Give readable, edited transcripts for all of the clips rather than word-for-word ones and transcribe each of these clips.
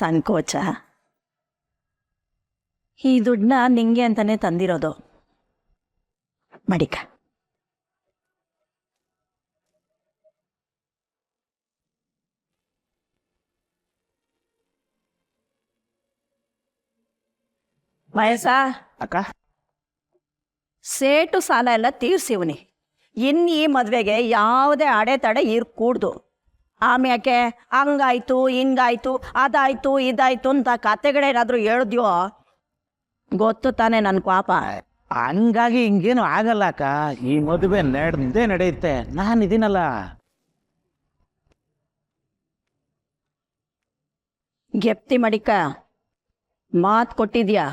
ಸಂಕೋಚ. ಈ ದುಡ್ಡನ್ನ ನಿಂಗೆ ಅಂತಾನೆ ತಂದಿರೋದು. ಮಡಿಕ. ವಯಸ್ಸ ಅಕ್ಕ, ಸೇಟು ಸಾಲ ಎಲ್ಲ ತೀರ್ಸಿವ್ನಿ. ಇನ್ನು ಈ ಮದುವೆಗೆ ಯಾವುದೇ ಅಡೆತಡೆ ಇರ್ಕೂಡ್ದು. ಆಮ್ಯಾಕೆ ಹಂಗಾಯ್ತು ಹಿಂಗಾಯ್ತು ಅದಾಯ್ತು ಇದಾಯ್ತು ಅಂತ ಕತೆಗಳೇನಾದ್ರೂ ಹೇಳಿದ್ಯೋ ಗೊತ್ತು ತಾನೆ ನನ್ನ ಪಾಪ. ಹಂಗಾಗಿ ಹಿಂಗೇನು ಆಗಲ್ಲ ಅಕ್ಕ. ಈ ಮದುವೆ ನಡೆದೇ ನಡೆಯುತ್ತೆ. ನಾನು ಇದೀನಲ್ಲ. ಗೆಪ್ತಿ ಮಡಿಕ, ಮಾತು ಕೊಟ್ಟಿದ್ಯಾ,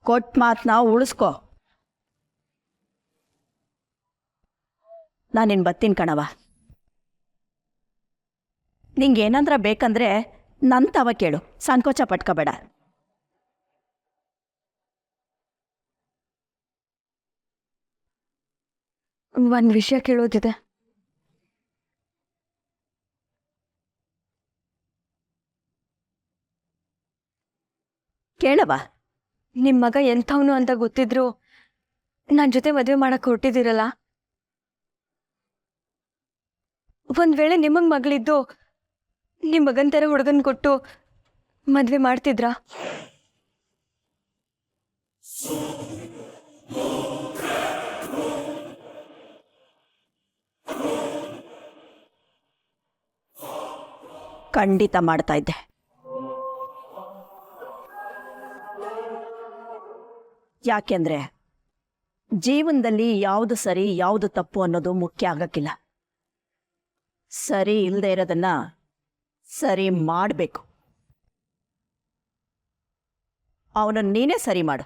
ಕೊಟ್ಟ ಮಾತನ್ನ ಉಳಿಸ್ಕೊ. ನಾನಿನ್ ಬರ್ತೀನಿ ಕಣವ. ನಿಂಗೇನಂದ್ರ ಬೇಕಂದ್ರೆ ನನ್ನ ತವ ಕೇಳು, ಸಂಕೋಚ ಪಟ್ಕೋಬೇಡ. ಒಂದು ವಿಷಯ ಕೇಳೋದಿದೆ. ಕೇಳವ. ನಿಮ್ಮ ಮಗ ಎಂಥವನು ಅಂತ ಗೊತ್ತಿದ್ರು ನನ್ನ ಜೊತೆ ಮದುವೆ ಮಾಡಕ್ಕೆ ಹೊರಟಿದ್ದೀರಲ್ಲ, ಒಂದು ವೇಳೆ ನಿಮಗೆ ಮಗಳಿದ್ದು ನಿಮ್ಮ ಮಗನ ಥರ ಹುಡುಗನ ಕೊಟ್ಟು ಮದುವೆ ಮಾಡ್ತಿದ್ರಾ? ಖಂಡಿತ ಮಾಡ್ತಾ ಇದ್ದೆ. ಯಾಕೆಂದ್ರೆ ಜೀವನದಲ್ಲಿ ಯಾವುದು ಸರಿ ಯಾವುದು ತಪ್ಪು ಅನ್ನೋದು ಮುಖ್ಯ ಆಗಕ್ಕಿಲ್ಲ. ಸರಿ ಇಲ್ಲದೆ ಇರೋದನ್ನ ಸರಿ ಮಾಡಬೇಕು. ಅವನನ್ನು ನೀನೇ ಸರಿ ಮಾಡು.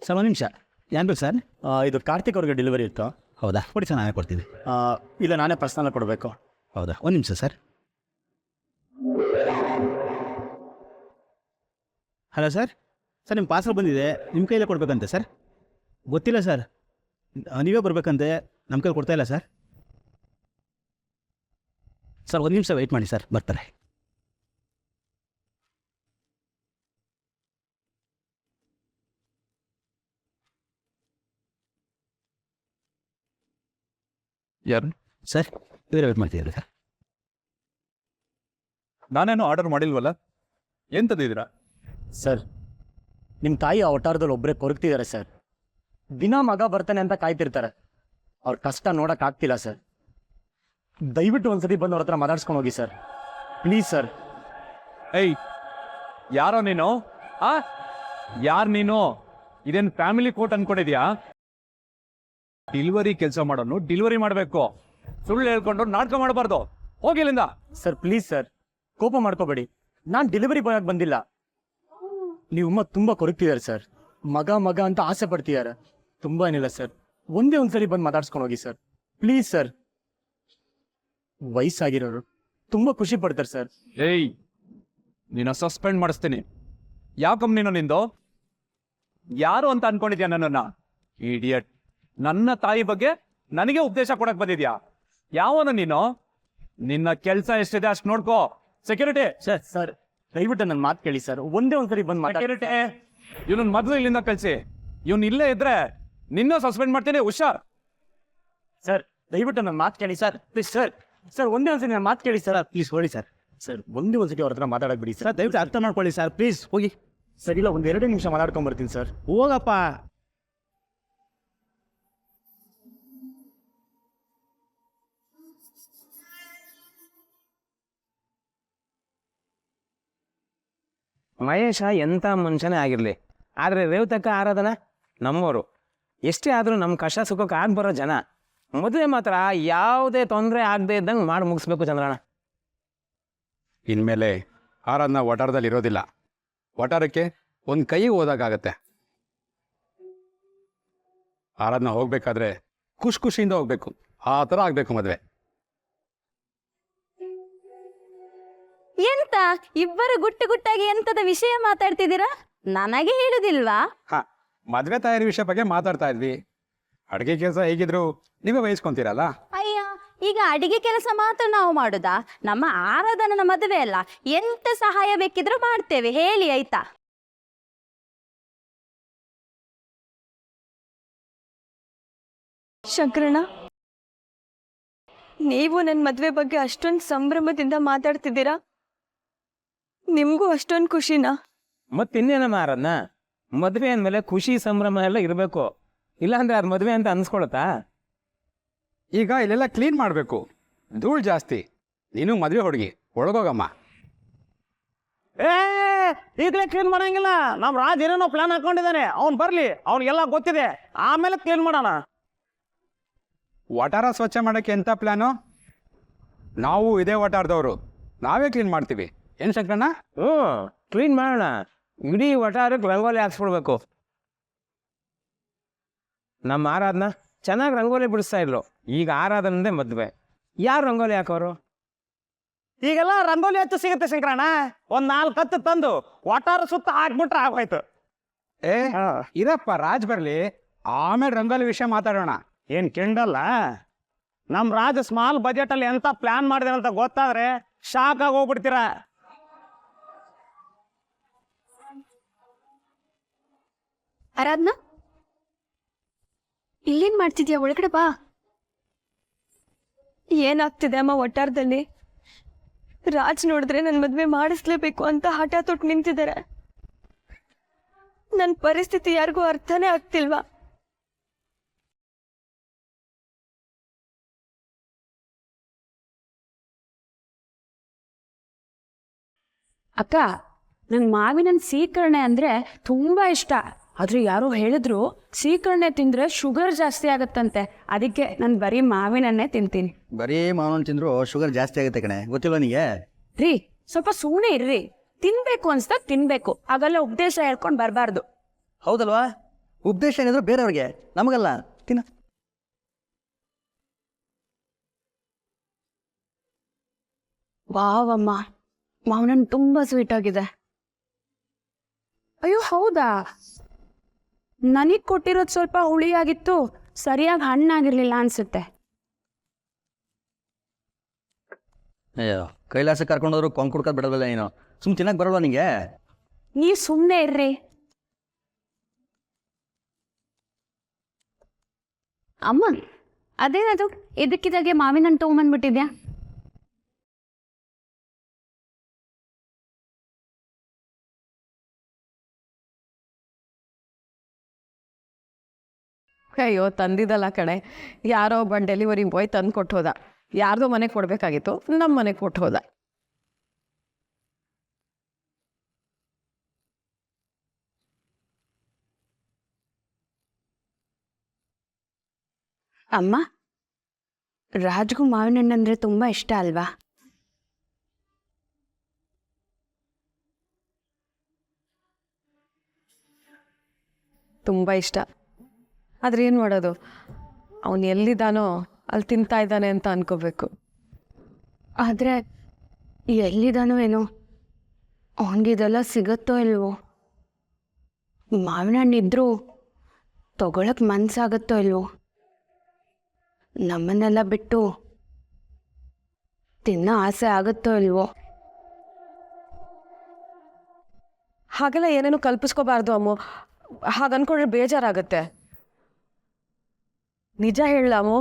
ಸರ್, ಒಂದು ನಿಮಿಷ. ಏನು ಬೇಕು ಸರ್? ಇದು ಕಾರ್ತಿಕ್ ಅವ್ರಿಗೆ ಡೆಲಿವರಿ ಇತ್ತು. ಹೌದಾ? ಕೊಡಿ ಸರ್, ನಾನೇ ಕೊಡ್ತೀನಿ. ಇಲ್ಲ, ನಾನೇ ಪರ್ಸನಲ್ ಕೊಡಬೇಕು. ಹೌದಾ? ಒಂದು ನಿಮಿಷ ಸರ್. Hello sir. ಸರ್, ನಿಮ್ಮ ಪಾರ್ಸಲ್ ಬಂದಿದೆ. ನಿಮ್ಮ ಕೈಲೇ ಕೊಡಬೇಕಂತೆ ಸರ್. ಗೊತ್ತಿಲ್ಲ ಸರ್, ನೀವೇ ಬರಬೇಕಂತೆ. ನಮ್ಮ ಕೈಲಿ ಕೊಡ್ತಾ ಇಲ್ಲ ಸರ್. ಸರ್, ಒಂದು ನಿಮಿಷ ವೆಯ್ಟ್ ಮಾಡಿ ಸರ್, ಬರ್ತಾರೆ. ಯಾರು ಸರ್? ಇವರೇ ವೇಟ್ ಮಾಡ್ತಿದ್ದೀರಾ ಸರ್? ನಾನೇನು ಆರ್ಡರ್ ಮಾಡಿಲ್ವಲ್ಲ, ಏನು ತಂದಿದ್ದೀರಾ? ಸರ್, ನಿಮ್ಮ ತಾಯಿ ಆ ಒಟ್ಟಾರದಲ್ಲಿ ಒಬ್ಬರೇ ಕೊರಗ್ತಿದ್ದಾರೆ ಸರ್. ದಿನ ಮಗ ಬರ್ತಾನೆ ಅಂತ ಕಾಯ್ತಿರ್ತಾರೆ. ಅವ್ರ ಕಷ್ಟ ನೋಡೋಕ್ಕಾಗ್ತಿಲ್ಲ ಸರ್. ದಯವಿಟ್ಟು ಒಂದ್ಸತಿ ಬಂದು ಅವ್ರ ಹತ್ರ ಮಾತಾಡ್ಸ್ಕೊಂಡು ಹೋಗಿ ಸರ್, ಪ್ಲೀಸ್ ಸರ್. ಏಯ್, ಯಾರೋ ನೀನು? ಯಾರು ನೀನು? ಇದೇನು ಫ್ಯಾಮಿಲಿ ಕೋರ್ಟ್ ಅನ್ಕೊಂಡಿದ್ಯಾ? ಡೆಲಿವರಿ ಕೆಲಸ ಮಾಡೋನು ಡೆಲಿವರಿ ಮಾಡಬೇಕು. ಸುಳ್ಳು ಹೇಳ್ಕೊಂಡು ನಾಟಕ ಮಾಡಬಾರ್ದು. ಹೋಗಿಲ್ಲಿಂದ. ಸರ್, ಪ್ಲೀಸ್ ಸರ್, ಕೋಪ ಮಾಡ್ಕೋಬೇಡಿ. ನಾನು ಡೆಲಿವರಿ ಬಾಯ್ ಆಗಿ ಬಂದಿಲ್ಲ. ನೀವು ಅಮ್ಮ ತುಂಬ ಕೊರಗ್ತಿದ್ದಾರೆ ಸರ್. ಮಗ ಮಗ ಅಂತ ಆಸೆ ಪಡ್ತಿದ್ದಾರೆ. ತುಂಬ ಏನಿಲ್ಲ ಸರ್. ಒಂದೇ ಒಂದ್ಸರಿ ಬಂದು ಮಾತಾಡ್ಸ್ಕೊಂಡು ಹೋಗಿ ಸರ್, ಪ್ಲೀಸ್ ಸರ್. ವಯಸ್ಸಾಗಿರೋರು ತುಂಬ ಖುಷಿ ಪಡ್ತಾರೆ ಸರ್. ಏಯ್, ನೀನು ಸಸ್ಪೆಂಡ್ ಮಾಡಿಸ್ತೀನಿ. ಯಾವ ಕಂಪ್ನಿನೋ ನಿಂದು? ಯಾರು ಅಂತ ಅನ್ಕೊಂಡಿದ್ಯಾ ನನ್ನನ್ನ? ಇಡಿಯಟ್. ನನ್ನ ತಾಯಿ ಬಗ್ಗೆ ನನಗೆ ಉಪದೇಶ ಕೊಡಕ್ ಬಂದಿದ್ಯಾ? ಯಾವನು ನೀನು? ನಿನ್ನ ಕೆಲಸ ಎಷ್ಟಿದೆ ಅಷ್ಟು ನೋಡ್ಕೋ. ಸೆಕ್ಯೂರಿಟಿ. ಸರ್ ಸರ್, ದಯವಿಟ್ಟು ನನ್ನ ಮಾತು ಕೇಳಿ ಸರ್. ಒಂದೇ ಒಂದ್ಸರಿ ಬಂದು ಸೆಕ್ಯೂರಿಟಿ, ಇವನನ್ನ ಮೊದಲು ಇಲ್ಲಿಂದ ಕಳಿಸಿ. ಇವನ್ ಇಲ್ಲೇ ಇದ್ರೆ ನಿನ್ನ ಸಸ್ಪೆಂಡ್ ಮಾಡ್ತೀನಿ, ಹುಷಾರ್. ಸರ್, ದಯವಿಟ್ಟು ನನ್ನ ಮಾತು ಕೇಳಿ ಸರ್, ಪ್ಲೀಸ್ ಸರ್. ಸರ್, ಒಂದೇ ಒಂದ್ಸರಿ ನನ್ನ ಮಾತು ಕೇಳಿ ಸರ್, ಪ್ಲೀಸ್ ಹೋಗಿ ಸರ್. ಸರ್, ಒಂದೇ ಒಂದ್ಸತಿ ಅವ್ರ ಹತ್ರ ಮಾತಾಡಕ್ ಬಿಡಿ ಸರ್, ದಯವಿಟ್ಟು ಅರ್ಥ ಮಾಡ್ಕೊಳ್ಳಿ ಸರ್, ಪ್ಲೀಸ್ ಹೋಗಿ. ಸರ್, ಇಲ್ಲ, ಒಂದು 2 ನಿಮಿಷ ಮಾತಾಡ್ಕೊಂಡ್ಬರ್ತೀನಿ ಸರ್. ಹೋಗಪ್ಪ. ಮಹೇಶ ಎಂಥ ಮನುಷ್ಯನೇ ಆಗಿರಲಿ, ಆದರೆ ರೇವತಕ್ಕ ಆರಾಧನಾ ನಮ್ಮವರು. ಎಷ್ಟೇ ಆದರೂ ನಮ್ಮ ಕಷ್ಟ ಸುಖಕ್ಕೆ ಆಗಿ ಬರೋ ಜನ. ಮದುವೆ ಮಾತ್ರ ಯಾವುದೇ ತೊಂದರೆ ಆಗದೆ ಇದ್ದಂಗೆ ಮಾಡಿ ಮುಗಿಸ್ಬೇಕು ಚಂದ್ರಣ್ಣ. ಇನ್ಮೇಲೆ ಆರಾಧನಾ ವಟಾರದಲ್ಲಿ ಇರೋದಿಲ್ಲ. ವಟಾರಕ್ಕೆ ಒಂದು ಕೈಗೆ ಹೋದಾಗತ್ತೆ. ಆರಾಧನಾ ಹೋಗ್ಬೇಕಾದ್ರೆ ಖುಷಿಯಿಂದ ಹೋಗ್ಬೇಕು. ಆ ಥರ ಆಗಬೇಕು ಮದುವೆ. ಎಂತ ಇಬ್ಬರು ಗುಟ್ಟು ಗುಟ್ಟಾಗಿ ಎಂತದ ವಿಷಯ ಮಾತಾಡ್ತಿದ್ದೀರಾ? ನನಗೆ ಹೇಳುದಿಲ್ವಾ? ಹಾ, ಮದ್ವೆ ತಯಾರಿ ವಿಷಯ ಬಗ್ಗೆ ಮಾತಾಡ್ತಾ ಇದ್ವಿ. ಅಡುಗೆ ಕೆಲಸ ಹೇಗಿದ್ರು ನೀವೇ ವಹಿಸ್ಕೊಂತೀರಲ್ಲ. ಅಯ್ಯ, ಈಗ ಅಡಿಗೆ ಕೆಲಸ ಮಾತ್ರ ನಾವು ಮಾಡುದಾ? ನಮ್ಮ ಆರಾಧನನ ಮದುವೆ ಅಲ್ಲ, ಎಂತ ಸಹಾಯ ಬೇಕಿದ್ರೂ ಮಾಡ್ತೇವೆ, ಹೇಳಿ ಆಯ್ತಾ? ಶಂಕರಣ್ಣ, ನೀವು ನನ್ನ ಮದುವೆ ಬಗ್ಗೆ ಅಷ್ಟೊಂದು ಸಂಭ್ರಮದಿಂದ ಮಾತಾಡ್ತಿದ್ದೀರಾ? ನಿಮಗೂ ಅಷ್ಟೊಂದು ಖುಷಿನಾ? ಮತ್ತಿನ್ನೇನಮ್ಮ ಆರಾಧನಾ, ಮದುವೆ ಅಂದಮೇಲೆ ಖುಷಿ ಸಂಭ್ರಮ ಎಲ್ಲ ಇರಬೇಕು. ಇಲ್ಲಾಂದ್ರೆ ಅದು ಮದುವೆ ಅಂತ ಅನ್ಸ್ಕೊಳತ್ತಾ? ಈಗ ಇಲ್ಲೆಲ್ಲ ಕ್ಲೀನ್ ಮಾಡಬೇಕು, ಧೂಳು ಜಾಸ್ತಿ. ನೀನು ಮದುವೆ ಹುಡುಗಿ, ಒಳಗೋಗಮ್ಮ. ಈಗಲೇ ಕ್ಲೀನ್ ಮಾಡಂಗಿಲ್ಲ. ನಮ್ಮ ರಾಜ್ ಏನೇನೋ ಪ್ಲಾನ್ ಹಾಕೊಂಡಿದ್ದಾನೆ. ಅವ್ನು ಬರಲಿ, ಅವ್ನಿಗೆಲ್ಲ ಗೊತ್ತಿದೆ, ಆಮೇಲೆ ಕ್ಲೀನ್ ಮಾಡೋಣ. ವಟಾರ ಸ್ವಚ್ಛ ಮಾಡೋಕ್ಕೆ ಎಂಥ ಪ್ಲ್ಯಾನು? ನಾವು ಇದೇ ವಟಾರದವರು, ನಾವೇ ಕ್ಲೀನ್ ಮಾಡ್ತೀವಿ. ಏನು ಶಂಕರಣ್ಣ? ಕ್ಲೀನ್ ಮಾಡೋಣ. ಇಡೀ ವಟಾರಕ್ಕೆ ರಂಗೋಲಿ ಹಾಕ್ಸ್ಬಿಡ್ಬೇಕು. ನಮ್ಮ ಆರಾಧನಾ ಚೆನ್ನಾಗಿ ರಂಗೋಲಿ ಬಿಡಿಸ್ತಾ ಇದ್ಲು. ಈಗ ಆರಾಧನಂದೇ ಮದುವೆ, ಯಾರು ರಂಗೋಲಿ ಹಾಕೋರು? ಈಗೆಲ್ಲ ರಂಗೋಲಿ ಹಚ್ಚು ಸಿಗುತ್ತೆ ಶಂಕರಣ್ಣ. ಒಂದು 4 ಹತ್ತು ತಂದು ವಟಾರ ಸುತ್ತ ಹಾಕ್ಬಿಟ್ರೆ ಆಗೋಯ್ತು. ಏ ಇರಪ್ಪ, ರಾಜ್ ಬರಲಿ, ಆಮೇಲೆ ರಂಗೋಲಿ ವಿಷಯ ಮಾತಾಡೋಣ. ಏನು ಕೆಂಡಲ್ಲ? ನಮ್ಮ ರಾಜ ಸ್ಮಾಲ್ ಬಜೆಟಲ್ಲಿ ಎಂತ ಪ್ಲಾನ್ ಮಾಡಿದೆ ಅಂತ ಗೊತ್ತಾದ್ರೆ ಶಾಕ್ ಆಗಿ ಹೋಗ್ಬಿಡ್ತೀರಾ. ಆರಾಧನಾ, ಇಲ್ಲೇನ್ ಮಾಡ್ತಿದ್ಯಾ? ಒಳಗಡೆ ಬಾ. ಏನಾಗ್ತಿದೆ ಅಮ್ಮ ಒಟ್ಟಾರದಲ್ಲಿ? ರಾಜ್ ನೋಡಿದ್ರೆ ನನ್ನ ಮದುವೆ ಮಾಡಿಸ್ಲೇಬೇಕು ಅಂತ ಹಠ ತೊಟ್ಟು ನಿಂತಿದ್ದಾರೆ. ನನ್ನ ಪರಿಸ್ಥಿತಿ ಯಾರಿಗೂ ಅರ್ಥನೇ ಆಗ್ತಿಲ್ವಾ? ಅಕ್ಕ, ನಂಗೆ ಮಾವಿನ ಸೀಕರಣೆ ಅಂದರೆ ತುಂಬ ಇಷ್ಟ. ಆದರೂ ಯಾರೋ ಹೇಳಿದ್ರು ಸೀಕರಣೆ ತಿಂದರೆ ಶುಗರ್ ಜಾಸ್ತಿ ಆಗುತ್ತಂತೆ. ಅದಕ್ಕೆ ನಾನು ಬರೀ ಮಾವಿನನ್ನೇ ತಿಂತೀನಿ. ಬರೀ ಮಾವಿನ ತಿಂದ್ರು ಶುಗರ್ ಜಾಸ್ತಿ ಆಗುತ್ತೆ ಕಣೆ, ಗೊತ್ತಿಲ್ಲ ನಿನಗೆ? ರೀ, ಸ್ವಲ್ಪ ಸುಮ್ಮನೆ ಇರ್ರಿ. ತಿನ್ಬೇಕು ಅನ್ಸ್ತಾ ತಿನ್ಬೇಕು, ಹಾಗೆಲ್ಲ ಉಪದೇಶ ಹೇಳ್ಕೊಂಡು ಬರಬಾರ್ದು. ಹೌದಲ್ವಾ? ಉಪದೇಶ ಏನಿದ್ರು ಬೇರೆಯವ್ರಿಗೆ, ನಮಗಲ್ಲ. ತಿನ್ನ. ವಾವಮ್ಮ, ಮಾವಿನ ತುಂಬ ಸ್ವೀಟ್ ಆಗಿದೆ. ಅಯ್ಯೋ ಹೌದಾ, ನನಗೆ ಕೊಟ್ಟಿರೋದು ಸ್ವಲ್ಪ ಹುಳಿಯಾಗಿತ್ತು, ಸರಿಯಾಗಿ ಹಣ್ಣಾಗಿರ್ಲಿಲ್ಲ ಅನ್ಸುತ್ತೆ. ಅಯ್ಯೋ, ಕೈಲಾಸ ಕರ್ಕೊಂಡೋದ್ರು ಕೊಂಕ್ ಕುಡ್ಕೋದು ಬಿಡೋದಿಲ್ಲ ನೀನು. ಸುಮ್ ತಿನ್ನಕ್ಕೆ ಬರಲ್ವಾ ನಿಂಗೆ? ನೀವು ಸುಮ್ಮನೆ ಇರ್ರಿ. ಅಮ್ಮ, ಅದೇನದು ಇದಕ್ಕಿದಾಗೆ ಮಾವಿನ ಹಣ್ಣು ತೊಗೊಂಬಂದ್ಬಿಟ್ಟಿದ್ಯಾ? ಅಯ್ಯೋ, ತಂದಿದ್ದಲ್ಲ ಕಣೆ, ಯಾರೋ ಒಬ್ಬ ಡೆಲಿವರಿ ಬಾಯ್ ತಂದು ಕೊಟ್ಟು ಹೋದ. ಯಾರ್ದೋ ಮನೆಗೆ ಕೊಡಬೇಕಾಗಿತ್ತು, ನಮ್ಮ ಮನೆಗೆ ಕೊಟ್ಟು ಹೋದ. ಅಮ್ಮ, ರಾಜ್ಗೂ ಮಾವಿನ ಹಣ್ಣು ಅಂದರೆ ತುಂಬ ಇಷ್ಟ ಅಲ್ವಾ? ತುಂಬ ಇಷ್ಟ. ಆದರೆ ಏನು ಮಾಡೋದು, ಅವನು ಎಲ್ಲಿದ್ದಾನೋ ಅಲ್ಲಿ ತಿಂತಾ ಇದ್ದಾನೆ ಅಂತ ಅನ್ಕೋಬೇಕು. ಆದರೆ ಎಲ್ಲಿದಾನೋ ಏನೋ, ಅವನಿಗಿದೆಲ್ಲ ಸಿಗುತ್ತೋ ಇಲ್ವೋ? ಮಾವಿನ ಹಣ್ಣಿದ್ರೂ ತಗೊಳಕ್ಕೆ ಮನಸ್ಸಾಗುತ್ತೋ ಇಲ್ವೋ? ನಮ್ಮನ್ನೆಲ್ಲ ಬಿಟ್ಟು ತಿನ್ನೋ ಆಸೆ ಆಗುತ್ತೋ ಇಲ್ವೋ? ಹಾಗೆಲ್ಲ ಏನೇನು ಕಲ್ಪಿಸ್ಕೋಬಾರ್ದು ಅಮ್ಮು. ಹಾಗೆ ಅನ್ಕೊಂಡ್ರೆ ಬೇಜಾರಾಗತ್ತೆ. ನಿಜ ಹೇಳಮ್ಮು,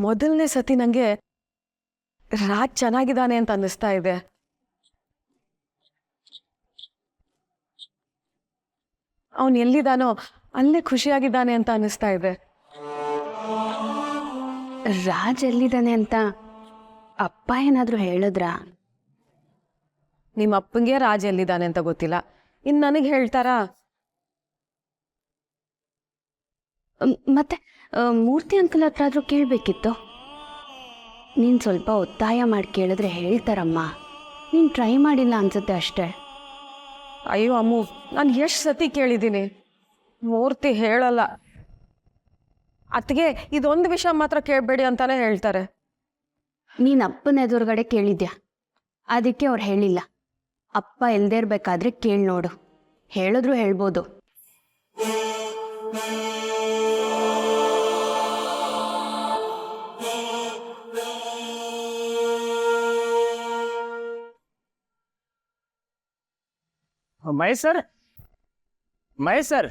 ಮೊದಲನೇ ಸತಿ ನನಗೆ ರಾಜ್ ಚೆನ್ನಾಗಿದ್ದಾನೆ ಅಂತ ಅನ್ನಿಸ್ತಾ ಇದೆ. ಅವನು ಎಲ್ಲಿದ್ದಾನೋ ಅಲ್ಲೇ ಖುಷಿಯಾಗಿದ್ದಾನೆ ಅಂತ ಅನ್ನಿಸ್ತಾ ಇದೆ. ರಾಜ್ ಎಲ್ಲಿದ್ದಾನೆ ಅಂತ ಅಪ್ಪ ಏನಾದರೂ ಹೇಳಿದ್ರಾ? ನಿಮ್ಮ ಅಪ್ಪಂಗೆ ರಾಜ್ ಎಲ್ಲಿದ್ದಾನೆ ಅಂತ ಗೊತ್ತಿಲ್ಲ, ಇನ್ನು ನನಗೆ ಹೇಳ್ತಾರಾ? ಮತ್ತೆ ಮೂರ್ತಿ ಅಂಕಲ್ ಹತ್ರ ಆದರೂ ಕೇಳಬೇಕಿತ್ತು. ನೀನು ಸ್ವಲ್ಪ ಒತ್ತಾಯ ಮಾಡಿ ಕೇಳಿದ್ರೆ ಹೇಳ್ತಾರಮ್ಮ. ನೀನು ಟ್ರೈ ಮಾಡಿಲ್ಲ ಅನ್ಸುತ್ತೆ ಅಷ್ಟೇ. ಅಯ್ಯೋ ಅಮ್ಮು, ನಾನು ಎಷ್ಟು ಸತಿ ಕೇಳಿದ್ದೀನಿ, ಮೂರ್ತಿ ಹೇಳಲ್ಲ. ಅತ್ತಿಗೆ ಇದೊಂದು ವಿಷಯ ಮಾತ್ರ ಕೇಳಬೇಡಿ ಅಂತಾನೆ ಹೇಳ್ತಾರೆ. ನೀನು ಅಪ್ಪನ ಎದುರುಗಡೆ ಕೇಳಿದ್ಯಾ? ಅದಕ್ಕೆ ಅವ್ರು ಹೇಳಿಲ್ಲ. ಅಪ್ಪ ಇಲ್ದೇ ಇರ್ಬೇಕಾದ್ರೆ ಕೇಳಿ ನೋಡು, ಹೇಳಿದ್ರು ಹೇಳ್ಬೋದು. ಮಹೇಶ್ ಸರ್, ಮಹೇಶ್ ಸರ್,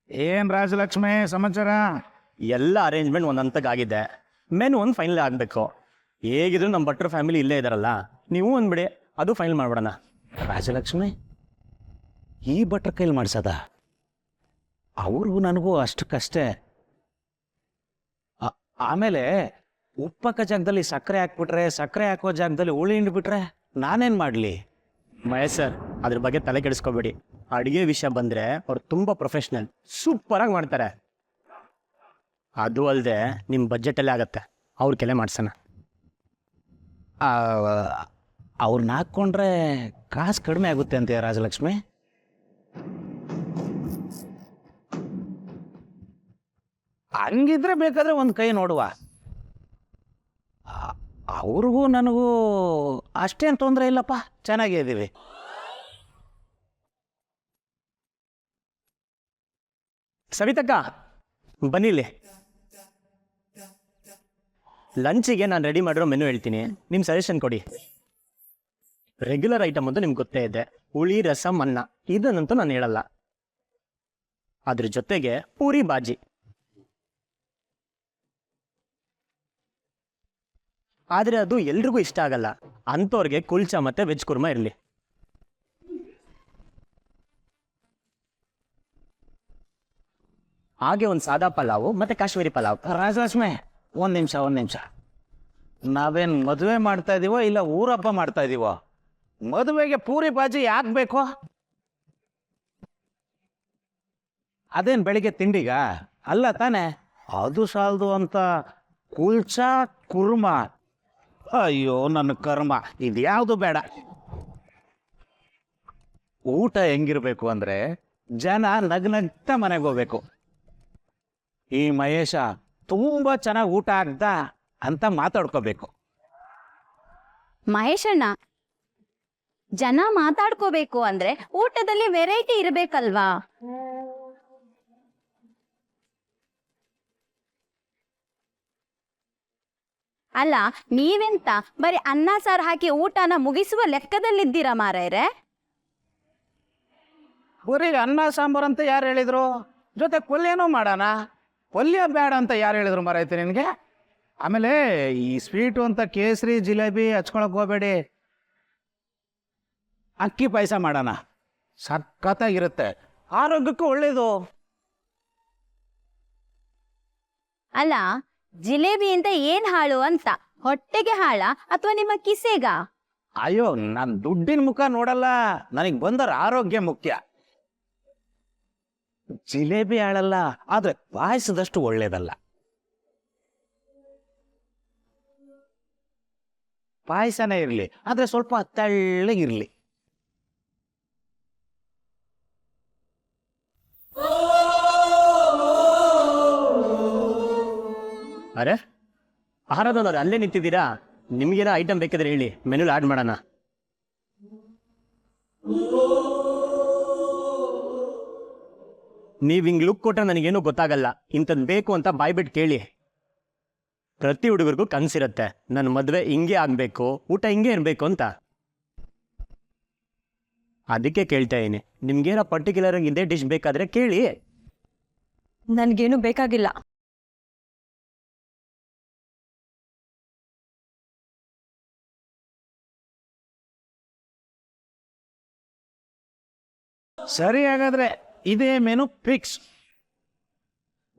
ಏನು ರಾಜಲಕ್ಷ್ಮಿ ಸಮಾಚಾರ? ಎಲ್ಲ ಅರೇಂಜ್ಮೆಂಟ್ ಒಂದು ಹಂತಕ್ಕಾಗಿದೆ. ಮೆನು ಒಂದು ಫೈನಲ್ ಆಗಬೇಕು. ಹೇಗಿದ್ರು ನಮ್ಮ ಭಟ್ರ ಫ್ಯಾಮಿಲಿ ಇಲ್ಲೇ ಇದಾರಲ್ಲ, ನೀವು ಅಂದ್ಬಿಡಿ, ಅದು ಫೈನಲ್ ಮಾಡ್ಬಿಡೋಣ. ರಾಜಲಕ್ಷ್ಮಿ ಈ ಭಟ್ರ ಕೈಲಿ ಮಾಡ್ಸದ? ಅವ್ರಿಗೂ ನನಗೂ ಅಷ್ಟಕ್ಕಷ್ಟೇ. ಆಮೇಲೆ ಉಪ್ಪಕ್ಕ ಜಾಗದಲ್ಲಿ ಸಕ್ಕರೆ ಹಾಕ್ಬಿಟ್ರೆ, ಸಕ್ಕರೆ ಹಾಕೋ ಜಾಗದಲ್ಲಿ ಹುಳಿ ಹಿಂಡ್ಬಿಟ್ರೆ ನಾನೇನು ಮಾಡಲಿ? ಮಹೇಶ್ ಸರ್, ಅದ್ರ ಬಗ್ಗೆ ತಲೆ ಕೆಡಿಸ್ಕೋಬೇಡಿ. ಅಡುಗೆ ವಿಷಯ ಬಂದರೆ ಅವ್ರು ತುಂಬ ಪ್ರೊಫೆಷ್ನಲ್, ಸೂಪರಾಗಿ ಮಾಡ್ತಾರೆ. ಅದು ಅಲ್ಲದೆ ನಿಮ್ಮ ಬಜೆಟಲ್ಲೇ ಆಗತ್ತೆ, ಅವ್ರ ಕೆಲೆ ಮಾಡ್ಸೋಣ. ಅವ್ರನ್ನ ಹಾಕ್ಕೊಂಡ್ರೆ ಕಾಸು ಕಡಿಮೆ ಆಗುತ್ತೆ ಅಂತೀಯ ರಾಜಲಕ್ಷ್ಮಿ? ಹಂಗಿದ್ರೆ ಬೇಕಾದ್ರೆ ಒಂದು ಕೈ ನೋಡುವ. ಅವ್ರಿಗೂ ನನಗೂ ಅಷ್ಟೇನು ತೊಂದರೆ ಇಲ್ಲಪ್ಪ, ಚೆನ್ನಾಗೇ ಇದ್ದೀವಿ. ಸವಿತಕ್ಕ ಬನ್ನಿಲ್ಲಿ. ಲಂಚಿಗೆ ನಾನು ರೆಡಿ ಮಾಡಿರೋ ಮೆನು ಹೇಳ್ತೀನಿ, ನಿಮ್ಮ ಸಜೆಷನ್ ಕೊಡಿ. ರೆಗ್ಯುಲರ್ ಐಟಮ್ ಅಂತೂ ನಿಮ್ಗೆ ಗೊತ್ತೇ ಇದೆ, ಹುಳಿ ರಸಂ ಅನ್ನ, ಇದನ್ನಂತೂ ನಾನು ಹೇಳಲ್ಲ. ಅದ್ರ ಜೊತೆಗೆ ಪೂರಿ ಬಾಜಿ. ಆದರೆ ಅದು ಎಲ್ರಿಗೂ ಇಷ್ಟ ಆಗಲ್ಲ, ಅಂಥವ್ರಿಗೆ ಕುಲ್ಚಾ ಮತ್ತೆ ವೆಜ್ ಕುರ್ಮಾ ಇರಲಿ. ಹಾಗೆ ಒಂದು ಸಾದಾ ಪಲಾವು ಮತ್ತೆ ಕಾಶ್ಮೀರಿ ಪಲಾವ್. ರಾಜಲಕ್ಷ್ಮಿ ಒಂದು ನಿಮಿಷ. ನಾವೇನು ಮದುವೆ ಮಾಡ್ತಾ ಇದೀವೋ ಇಲ್ಲ ಊರಪ್ಪ ಮಾಡ್ತಾ ಇದೀವೋ? ಮದುವೆಗೆ ಪೂರಿ ಬಾಜಿ ಯಾಕೆ ಬೇಕೋ? ಅದೇನು ಬೆಳಿಗ್ಗೆ ತಿಂಡಿಗ ಅಲ್ಲ ತಾನೆ? ಅದು ಸಾಲದು ಅಂತ ಕುಲ್ಚಾ ಕುರ್ಮಾ? ಅಯ್ಯೋ ನನ್ನ ಕರ್ಮ, ಇದ್ಯಾವುದು ಬೇಡ. ಊಟ ಹೆಂಗಿರ್ಬೇಕು ಅಂದ್ರೆ ಜನ ನಗ್ನಗ್ತಾ ಮನೆಗೆ ಹೋಗ್ಬೇಕು. ಈ ಮಹೇಶ ತುಂಬಾ ಚೆನ್ನಾಗಿ ಊಟ ಆಗ್ದ ಅಂತ ಮಾತಾಡ್ಕೋಬೇಕು. ಮಹೇಶಣ್ಣ, ಜನ ಮಾತಾಡ್ಕೋಬೇಕು ಅಂದ್ರೆ ಊಟದಲ್ಲಿ ವೆರೈಟಿ ಇರಬೇಕಲ್ವಾ? ಅಲ್ಲ, ನೀವೆಂತ ಬರೀ ಅನ್ನ ಸಾರು ಹಾಕಿ ಊಟನ ಮುಗಿಸುವ ಲೆಕ್ಕದಲ್ಲಿದ್ದೀರಾ ಮಾರಾಯರೆ? ಬರೀ ಅನ್ನ ಸಾಂಬಾರು ಅಂತ ಯಾರು ಹೇಳಿದ್ರು? ಜೊತೆ ಪಲ್ಯನೂ ಮಾಡೋಣ. ಪಲ್ಯ ಬೇಡ ಅಂತ ಯಾರು ಹೇಳಿದ್ರು ಮರೈತೆ ನಿನಗೆ? ಆಮೇಲೆ ಈ ಸ್ವೀಟು ಅಂತ ಕೇಸರಿ ಜಿಲೇಬಿ ಹಚ್ಕೊಳಕ್ ಹೋಗ್ಬೇಡಿ. ಅಕ್ಕಿ ಪಾಯಸ ಮಾಡೋಣ, ಸಖತ್ತಾಗಿರುತ್ತೆ, ಆರೋಗ್ಯಕ್ಕೂ ಒಳ್ಳೇದು. ಅಲ್ಲ, ಜಿಲೇಬಿ ಅಂತ ಏನ್ ಹಾಳು ಅಂತ, ಹೊಟ್ಟೆಗೆ ಹಾಳ ಅಥವಾ ನಿಮ್ಮ ಕಿಸೆಗ? ಅಯ್ಯೋ, ನಾನು ದುಡ್ಡಿನ ಮುಖ ನೋಡಲ್ಲ, ನನಗೆ ಬಂದರ ಆರೋಗ್ಯ ಮುಖ್ಯ. ಜಿಲೇಬಿ ಹಾಳಲ್ಲ, ಆದ್ರೆ ಪಾಯಸದಷ್ಟು ಒಳ್ಳೇದಲ್ಲ. ಪಾಯಸನೇ ಇರಲಿ, ಆದ್ರೆ ಸ್ವಲ್ಪ ತೆಳ್ಳಗಿರ್ಲಿ. ಅರೆ ಆಹಾರದವ್ರು ಅಲ್ಲೇ ನಿಂತಿದ್ದೀರಾ? ನಿಮ್ಗೇನೋ ಐಟಮ್ ಬೇಕಿದ್ರೆ ಹೇಳಿ, ಮೆನುಲ್ ಆಡ್ ಮಾಡೋಣ. ನೀವು ಹಿಂಗೆ ಲುಕ್ ಕೊಟ್ರೆ ನನಗೇನು ಗೊತ್ತಾಗಲ್ಲ. ಇಂಥದ್ದು ಬೇಕು ಅಂತ ಬಾಯ್ಬಿಟ್ಟು ಕೇಳಿ. ಪ್ರತಿ ಹುಡುಗರಿಗೂ ಕನಸಿರುತ್ತೆ, ನನ್ನ ಮದುವೆ ಹಿಂಗೆ ಆಗಬೇಕು, ಊಟ ಹಿಂಗೆ ಇರಬೇಕು ಅಂತ. ಅದಕ್ಕೆ ಕೇಳ್ತಾ ಇದ್ದೀನಿ, ನಿಮ್ಗೇನೋ ಪರ್ಟಿಕ್ಯುಲರ್ ಆಗಿ ಇದೇ ಡಿಶ್ ಬೇಕಾದರೆ ಕೇಳಿ. ನನಗೇನು ಬೇಕಾಗಿಲ್ಲ. ಸರಿ, ಹಾಗಾದ್ರೆ ಇದೇ ಮೆನು ಫಿಕ್ಸ್.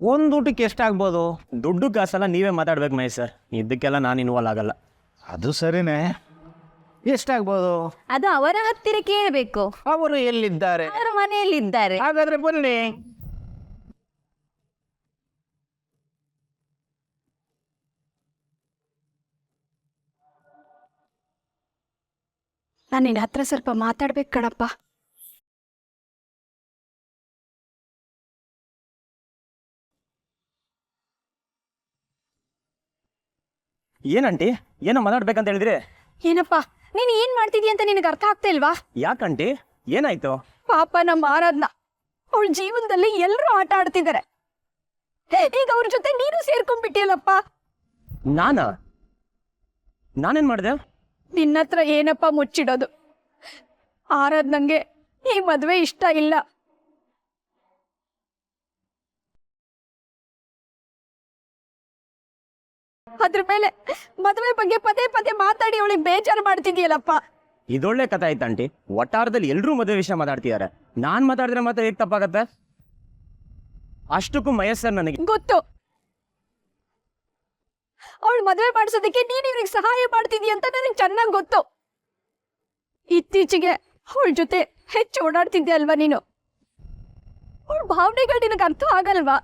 ಒಂದು ಊಟಕ್ಕೆ ಎಷ್ಟಾಗ್ಬೋದು? ದುಡ್ಡು ಕಾಸೆಲ್ಲ ನೀವೇ ಮಾತಾಡ್ಬೇಕು ಮಹೇಶ್ ಸರ್, ಇದಕ್ಕೆಲ್ಲ ನಾನು ಇನ್ವಾಲ್ವ್ ಆಗಲ್ಲ. ಅದು ಸರಿನೇ, ಎಷ್ಟಾಗ್ಬೋದು? ಅದು ಅವರ ಹತ್ತಿರ ಕೇಳಬೇಕು. ಅವರು ಎಲ್ಲಿದ್ದಾರೆ? ಅವರ ಮನೆಯಲ್ಲಿದ್ದಾರೆ. ಹಾಗಾದ್ರೆ ಬನ್ನಿ. ನಾನು ನಿನ್ನ ಹತ್ರ ಸ್ವಲ್ಪ ಮಾತಾಡ್ಬೇಕು ಕಣಪ್ಪ. ಏನಂಟಿ ಏನೋ ಮಾತಾಡ್ಬೇಕಂತ ಹೇಳಿದ್ರಿ? ಏನಪ್ಪ ನೀನು ಏನ್ ಮಾಡ್ತಿದ್ಯ ಅಂತ ನಿನಗೆ ಅರ್ಥ ಆಗ್ತಾ ಇಲ್ವಾ? ಯಾಕಂಟಿ ಏನಾಯ್ತು? ಪಾಪ ನಮ್ಮ ಆರಾಧನ ಅವಳ ಜೀವನದಲ್ಲಿ ಎಲ್ಲರೂ ಆಟ ಆಡ್ತಿದ್ದಾರೆ. ಈಗ ಅವ್ರ ಜೊತೆ ನೀನು ಸೇರ್ಕೊಂಡ್ಬಿಟ್ಟಿಯಲ್ಲಪ್ಪ. ನಾನೇನ್ ಮಾಡಿದೆ? ನಿನ್ನತ್ರ ಏನಪ್ಪ ಮುಚ್ಚಿಡೋದು? ಆರಾಧನಂಗೆ ಈ ಮದ್ವೆ ಇಷ್ಟ ಇಲ್ಲ. ಅದ್ರ ಮೇಲೆ ಮದುವೆ ಬಗ್ಗೆ ಪದೇ ಪದೇ ಮಾತಾಡಿ ಅವಳಿಗೆ ಬೇಜಾರು ಮಾಡ್ತಿದ್ಯಲ್ಲಪ್ಪ. ಇದೊಳ್ಳೆ ಕಥೆ ಆಯ್ತು ಆಂಟಿ. ಒಟ್ಟಾರದಲ್ಲಿ ಎಲ್ಲರೂ ಮದುವೆ ವಿಷಯ ಮಾತಾಡ್ತಿದ್ದಾರೆ. ನಾನ್ ಮಾತಾಡಿದ್ರೆ ಮತ್ತೆ ಹೇಗೆ ತಪ್ಪಾಗತ್ತೆ? ಅಷ್ಟಕ್ಕೂ ಮಹೇಶ್ ಸರ್ ನನಗೆ ಗೊತ್ತು. ಅವಳು ಮದುವೆ ಮಾಡಿಸೋದಕ್ಕೆ ನೀನು ಇವ್ರಿಗೆ ಸಹಾಯ ಮಾಡ್ತಿದ್ಯ ಅಂತ ನನಗೆ ಚೆನ್ನಾಗಿ ಗೊತ್ತು. ಇತ್ತೀಚೆಗೆ ಅವಳ ಜೊತೆ ಹೆಚ್ಚು ಓಡಾಡ್ತಿದ್ದೆ ಅಲ್ವಾ ನೀನು? ಅವಳ ಭಾವನೆಗಳು ನಿನಗೆ ಅರ್ಥ ಆಗಲ್ವಾ?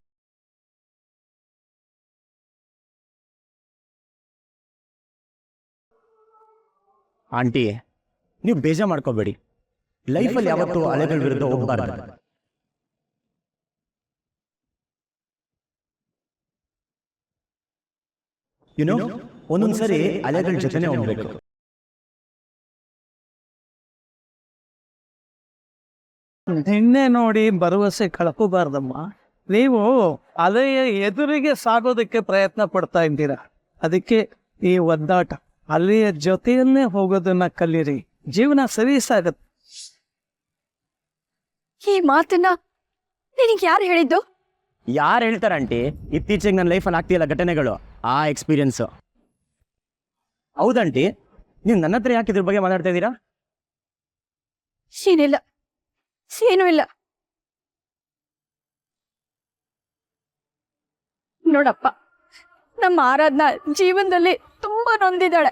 ಆಂಟಿ ನೀವು ಬೇಜಾರು ಮಾಡ್ಕೋಬೇಡಿ. ಲೈಫಲ್ಲಿ ಯಾವತ್ತೂ ಅಲೆಗಳ ವಿರುದ್ಧ ಹೋಗಬಾರ್ದು. ಒಂದೊಂದ್ಸರಿ ಅಲೆಗಳ ಜೊತೆನೆ ಹೋಗ್ಬೇಕು. ನಿನ್ನೆ ನೋಡಿ ಭರವಸೆ ಕಳ್ಕೋಬಾರ್ದಮ್ಮ. ನೀವು ಅಲೆಯ ಎದುರಿಗೆ ಸಾಗೋದಕ್ಕೆ ಪ್ರಯತ್ನ ಪಡ್ತಾ ಇದ್ದೀರಾ. ಅದಕ್ಕೆ ಈ ಒದ್ದಾಟ. ಅಲೆಯ ಜೊತೆಯನ್ನೇ ಹೋಗೋದನ್ನ ಕಲೀರಿ, ಜೀವನ ಸರಿ ಸಾಗತ್ತೆ. ಈ ಮಾತನ್ನ ನಿನಗೆ ಯಾರು ಹೇಳಿದ್ದು? ಯಾರು ಹೇಳ್ತಾರ ಆಂಟಿ? ಇತ್ತೀಚೆಗೆ ನನ್ನ ಲೈಫಲ್ಲಿ ಆಗ್ತಿಲ್ಲ ಘಟನೆಗಳು, ಆ ಎಕ್ಸ್ಪೀರಿಯನ್ಸ್. ಹೌದಂಟಿ, ನೀವು ನನ್ನ ಹತ್ರ ಯಾಕೆ ಇದ್ರ ಬಗ್ಗೆ ಮಾತಾಡ್ತಾ ಇದ್ದೀರಾ? ಏನಿಲ್ಲ, ಏನೂ ಇಲ್ಲ. ನೋಡಪ್ಪ, ನಮ್ಮ ಆರಾಧನ ಜೀವನದಲ್ಲಿ ತುಂಬಾ ನೊಂದಿದ್ದಾಳೆ.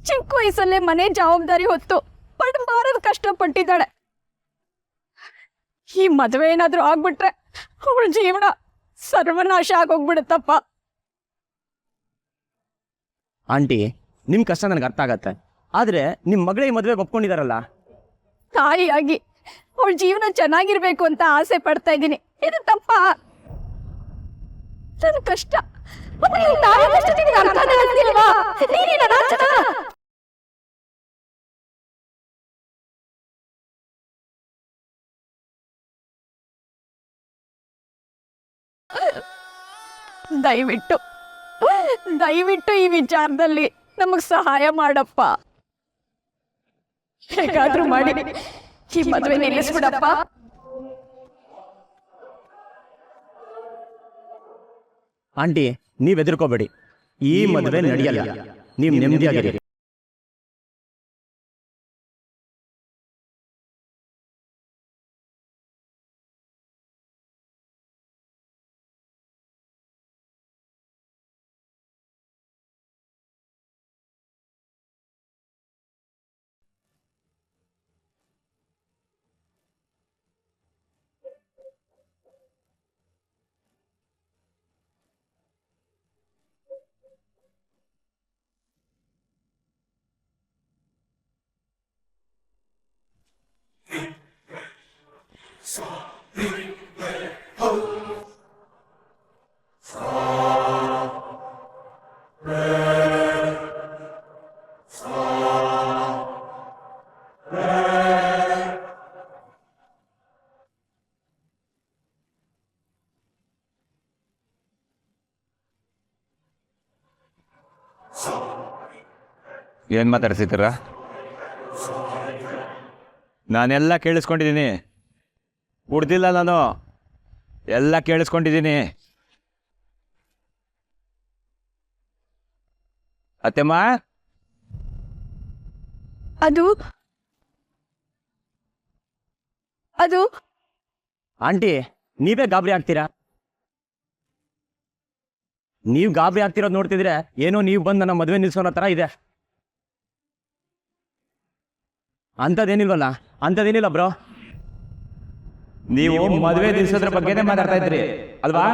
ಚಿಕ್ಕ ವಯಸ್ಸಲ್ಲೇ ಮನೆ ಜವಾಬ್ದಾರಿ ಹೊತ್ತು ಪಡಬಾರದು ಕಷ್ಟಪಟ್ಟಿದ್ದಾಳೆ. ಈ ಮದುವೆ ಏನಾದ್ರೂ ಆಗ್ಬಿಟ್ರೆ ಅವಳ ಜೀವನ ಸರ್ವನಾಶ ಆಗೋಗ್ಬಿಡುತ್ತಪ್ಪ. ಆಂಟಿ ನಿಮ್ ಕಷ್ಟ ನನಗೆ ಅರ್ಥ ಆಗತ್ತೆ. ಆದ್ರೆ ನಿಮ್ ಮಗಳೇ ಈ ಮದುವೆಗೆ ಒಪ್ಕೊಂಡಿದಾರಲ್ಲ. ತಾಯಿಯಾಗಿ ಅವಳ ಜೀವನ ಚೆನ್ನಾಗಿರ್ಬೇಕು ಅಂತ ಆಸೆ ಪಡ್ತಾ ಇದ್ದೀನಿ. ಇದು ತಪ್ಪ? ನನ್ನ ಕಷ್ಟ ಅರ್ಥನೇ ಆಗ್ತಿಲ್ವಾ? ನೀನೇನ ರಾಜನ? ದಯವಿಟ್ಟು ಈ ವಿಚಾರದಲ್ಲಿ ನಮಗ್ ಸಹಾಯ ಮಾಡಪ್ಪ. ಹೇಗಾದ್ರೂ ಮಾಡಿ ಈ ಮದುವೆ ನಿಲ್ಲಿಸ್ಬಿಡಪ್ಪ. ಆಂಟಿ ನೀವ್ ಹೆದರ್ಕೋಬೇಡಿ, ಈ ಮದುವೆ ನಡೆಯಲ್ಲ. ನೀವು ನೆಮ್ಮದಿಯಾಗಿರಿ. ಏನು ಮಾತಾಡ್ಸಿದ್ದೀರ? ನಾನೆಲ್ಲ ಕೇಳಿಸ್ಕೊಂಡಿದ್ದೀನಿ. ಕುಡ್ದಿಲ್ಲ ನಾನು, ಎಲ್ಲ ಕೇಳಿಸ್ಕೊಂಡಿದ್ದೀನಿ. ಅತ್ತೆಮ್ಮ, ಅದು ಆಂಟಿ ನೀವೇ ಗಾಬರಿ ಆಗ್ತೀರಾ? ನೀವು ಗಾಬರಿ ಆಗ್ತಿರೋದು ನೋಡ್ತಿದ್ರೆ ಏನೋ ನೀವು ಬಂದು ನನ್ನ ಮದುವೆ ನಿಲ್ಸೋನ ತರ ಇದೆ. ಅಂಥದ್ದೇನಿಲ್ಲ ಬ್ರೋ. ನೀವು ಮದುವೆ ನಿಲ್ಸೋದ್ರ ಬಗ್ಗೆನೇ ಮಾತಾಡ್ತಾ ಇದ್ರಿ ಅಲ್ವಾ?